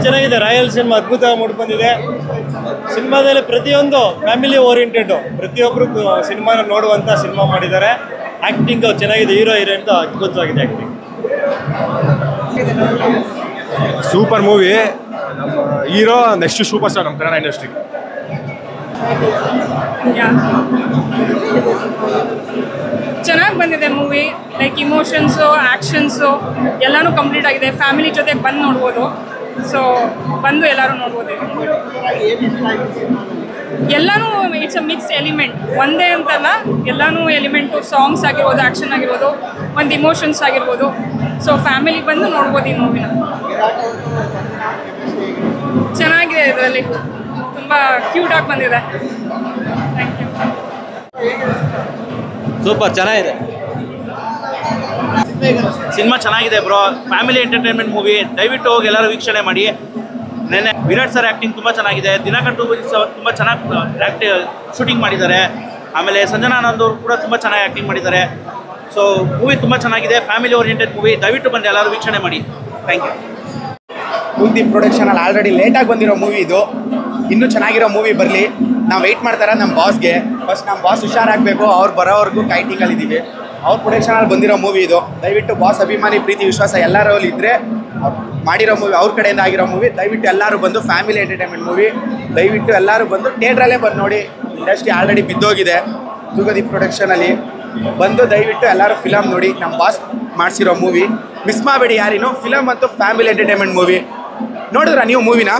ಚೆನ್ನಾಗಿದೆ. Royal cinema ಅದ್ಭುತವಾಗಿ ಮೂಡಿ ಬಂದಿದೆ. ಸಿನಿಮಾದಲ್ಲಿ ಪ್ರತಿಯೊಂದು ಫ್ಯಾಮಿಲಿ ಓರಿಯೆಂಟೆಡ್, ಪ್ರತಿಯೊಬ್ಬರು ಸಿನಿಮಾನ ನೋಡುವಂಥ ಸಿನಿಮಾ ಮಾಡಿದ್ದಾರೆ. ಆ್ಯಕ್ಟಿಂಗ್ ಚೆನ್ನಾಗಿದೆ, ಹೀರೋ ಹೀರೋಯಿನ್ ಅದ್ಭುತವಾಗಿದೆ ಆ್ಯಕ್ಟಿಂಗ್. Super movie. ನಮ್ಮ ಹೀರೋ ನೆಕ್ಸ್ಟ್ ಸೂಪರ್ ಸ್ಟಾರ್ ನಮ್ಮ ಕನ್ನಡ ಇಂಡಸ್ಟ್ರಿ. ಚೆನ್ನಾಗಿ ಬಂದಿದೆ ಮೂವಿ. ಲೈಕ್ ಇಮೋಷನ್ಸು, ಆ್ಯಕ್ಷನ್ಸು ಎಲ್ಲನೂ ಕಂಪ್ಲೀಟ್ ಆಗಿದೆ. ಫ್ಯಾಮಿಲಿ ಜೊತೆ ಬಂದು ನೋಡ್ಬೋದು. ಸೊ ಬಂದು ಎಲ್ಲರೂ ನೋಡ್ಬೋದು. ಎಲ್ಲನೂ ಇಟ್ಸ್ ಅ ಮಿಕ್ಸ್ ಎಲಿಮೆಂಟ್, ಒಂದೇ ಅಂತಲ್ಲ, ಎಲ್ಲನೂ ಎಲಿಮೆಂಟು. ಸಾಂಗ್ಸ್ ಆಗಿರ್ಬೋದು, ಆ್ಯಕ್ಷನ್ ಆಗಿರ್ಬೋದು, ಒಂದು ಇಮೋಷನ್ಸ್ ಆಗಿರ್ಬೋದು. ಸೊ ಫ್ಯಾಮಿಲಿ ಬಂದು ನೋಡ್ಬೋದು ಈ ಮೂವಿನ. ಚೆನ್ನಾಗಿದೆ, ಇದರಲ್ಲಿ ತುಂಬ ಕ್ಯೂಟಾಗಿ ಬಂದಿದೆ. Thank you. ಸೂಪರ್ ಚೆನ್ನಾಗಿದೆ ಸಿನಿಮಾ. ಚೆನ್ನಾಗಿದೆ ಬ್ರೋ. Family entertainment movie. ದಯವಿಟ್ಟು ಹೋಗಿ ಎಲ್ಲರೂ ವೀಕ್ಷಣೆ ಮಾಡಿ. ನೆನ್ನೆ ವಿರಾಟ್ ಸರ್ ಆ್ಯಕ್ಟಿಂಗ್ ತುಂಬ ಚೆನ್ನಾಗಿದೆ. ದಿನಕರ್ ತುಂಬ ಚೆನ್ನಾಗಿ ಶೂಟಿಂಗ್ ಮಾಡಿದ್ದಾರೆ. ಆಮೇಲೆ ಸಂಜನಾ ಆನಂದ್ ಅವರು ಕೂಡ ತುಂಬ ಚೆನ್ನಾಗಿ ಆ್ಯಕ್ಟಿಂಗ್ ಮಾಡಿದ್ದಾರೆ. ಸೊ ಮೂವಿ ತುಂಬ ಚೆನ್ನಾಗಿದೆ. Family oriented movie. ದಯವಿಟ್ಟು ಬಂದು ಎಲ್ಲರೂ ವೀಕ್ಷಣೆ ಮಾಡಿ. Thank you. ಕುಲ್ದೀಪ್ ಪ್ರೊಡಕ್ಷನಲ್ಲಿ ಆಲ್ರೆಡಿ ಲೇಟಾಗಿ ಬಂದಿರೋ ಮೂವಿ ಇದು. ಇನ್ನೂ ಚೆನ್ನಾಗಿರೋ ಮೂವಿ ಬರಲಿ. ನಾವು ವೆಯ್ಟ್ ಮಾಡ್ತಾರೆ ನಮ್ಮ ಬಾಸ್ಗೆ. ಫಸ್ಟ್ ನಮ್ಮ ಬಾಸ್ ಹುಷಾರಾಗಬೇಕು. ಅವ್ರು ಬರೋವರೆಗೂ ಕೈಟಿಂಗಲ್ಲಿದ್ದೀವಿ. ಅವ್ರ ಪ್ರೊಡಕ್ಷನಲ್ಲಿ ಬಂದಿರೋ ಮೂವಿ ಇದು. ದಯವಿಟ್ಟು ಬಾಸ್ ಅಭಿಮಾನಿ, ಪ್ರೀತಿ, ವಿಶ್ವಾಸ ಎಲ್ಲರಲ್ಲಿ ಇದ್ದರೆ ಅವ್ರು ಮಾಡಿರೋ ಮೂವಿ, ಅವ್ರ ಕಡೆಯಿಂದ ಆಗಿರೋ ಮೂವಿ. ದಯವಿಟ್ಟು ಎಲ್ಲರೂ ಬಂದು, ಫ್ಯಾಮಿಲಿ ಎಂಟರ್ಟೈನ್ಮೆಂಟ್ ಮೂವಿ. ದಯವಿಟ್ಟು ಎಲ್ಲರೂ ಬಂದು ಥಿಯೇಟ್ರಲ್ಲೇ ಬಂದು ನೋಡಿ. ಇಂಡಸ್ಟ್ರಿ ಆಲ್ರೆಡಿ ಬಿದ್ದೋಗಿದೆ. ಕುಲ್ದೀಪ್ ಪ್ರೊಡಕ್ಷನಲ್ಲಿ ಬಂದು ದಯವಿಟ್ಟು ಎಲ್ಲರೂ ಫಿಲಮ್ ನೋಡಿ. ನಮ್ಮ ಬಾಸ್ ಮಾಡಿಸಿರೋ ಮೂವಿ ಮಿಸ್ ಮಾಡಬೇಡಿ ಯಾರಿನೂ. ಫಿಲಮ್ ಅಂತೂ ಫ್ಯಾಮಿಲಿ ಎಂಟರ್ಟೈನ್ಮೆಂಟ್ ಮೂವಿ. ನೋಡಿದ್ರಾ ನೀವು ಮೂವಿನ?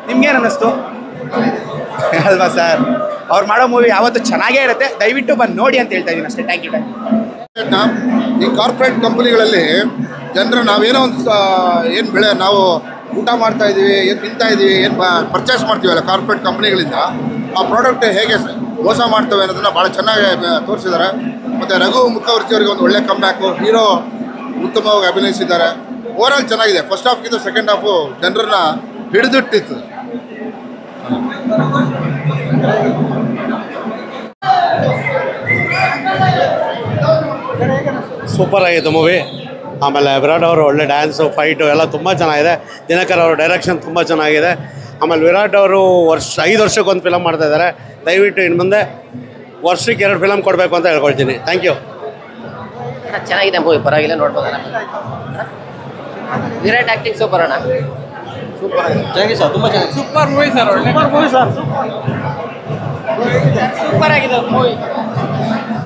ನಿಮ್ಗೇನು ಅನ್ನಿಸ್ತು ಅಲ್ವಾ ಸರ್? ಅವ್ರು ಮಾಡೋ ಮೂವಿ ಯಾವತ್ತೂ ಚೆನ್ನಾಗೇ ಇರುತ್ತೆ. ದಯವಿಟ್ಟು ಬಂದು ನೋಡಿ ಅಂತ ಹೇಳ್ತಾ ಇದ್ದೀನಿ ಅಷ್ಟೇ. Thank you. ಈ ಕಾರ್ಪೊರೇಟ್ ಕಂಪನಿಗಳಲ್ಲಿ ಜನರು ನಾವೇನೋ ಒಂದು ಏನು ಬೆಳೆ ನಾವು ಊಟ ಮಾಡ್ತಾ ಇದ್ದೀವಿ, ಏನು ತಿಂತಾ ಇದ್ದೀವಿ, ಏನು ಪರ್ಚೇಸ್ ಮಾಡ್ತೀವಲ್ಲ ಕಾರ್ಪೊರೇಟ್ ಕಂಪ್ನಿಗಳಿಂದ, ಆ ಪ್ರಾಡಕ್ಟ್ ಹೇಗೆ ಮೋಸ ಮಾಡ್ತವೆ ಅನ್ನೋದನ್ನು ಭಾಳ ಚೆನ್ನಾಗಿ ತೋರಿಸಿದ್ದಾರೆ. ಮತ್ತು ರಘು ಮುಖವರ್ಜಿಯವರಿಗೆ ಒಂದು ಒಳ್ಳೆ ಕಮ್ಬ್ಯಾಕು. ಹೀರೋ ಉತ್ತಮವಾಗಿ ಅಭಿನಯಿಸಿದ್ದಾರೆ. ಓವರಾಲ್ ಚೆನ್ನಾಗಿದೆ. ಫಸ್ಟ್ ಹಾಫ್ಗಿಂತ ಸೆಕೆಂಡ್ ಹಾಫು ಜನರನ್ನ ಹಿಡಿದಿಟ್ಟಿತ್ತು. ಸೂಪರ್ ಆಗಿತ್ತು ಮೂವಿ. ಆಮೇಲೆ ವಿರಾಟ್ ಅವರು ಒಳ್ಳೆ ಡ್ಯಾನ್ಸು, ಫೈಟು ಎಲ್ಲ ತುಂಬ ಚೆನ್ನಾಗಿದೆ. ದಿನಕರ್ ಅವರ ಡೈರೆಕ್ಷನ್ ತುಂಬ ಚೆನ್ನಾಗಿದೆ. ಆಮೇಲೆ ವಿರಾಟ್ ಅವರು 5 ವರ್ಷಕ್ಕೊಂದು ಫಿಲಮ್ ಮಾಡ್ತಾಯಿದ್ದಾರೆ. ದಯವಿಟ್ಟು ಇನ್ನು ಮುಂದೆ ವರ್ಷಕ್ಕೆ 2 ಫಿಲಮ್ ಕೊಡಬೇಕು ಅಂತ ಹೇಳ್ಕೊಳ್ತೀನಿ. Thank you. ಚೆನ್ನಾಗಿದೆ ಮೂವಿ, ಪರವಾಗಿಲ್ಲ, ನೋಡ್ಬೋದಣ್ಣ. ವಿರಾಟ್ ಆ್ಯಕ್ಟಿಂಗ್ ಸೂಪರ್ ಅಣ್ಣ. ಸೂಪರ್ ಚೆನ್ನಾಗಿದೆ ಸರ್, ತುಂಬ ಚೆನ್ನಾಗಿದೆ. Super movie sir. Super movie sir. Super ಆಗಿದೆ ಮೂವಿ.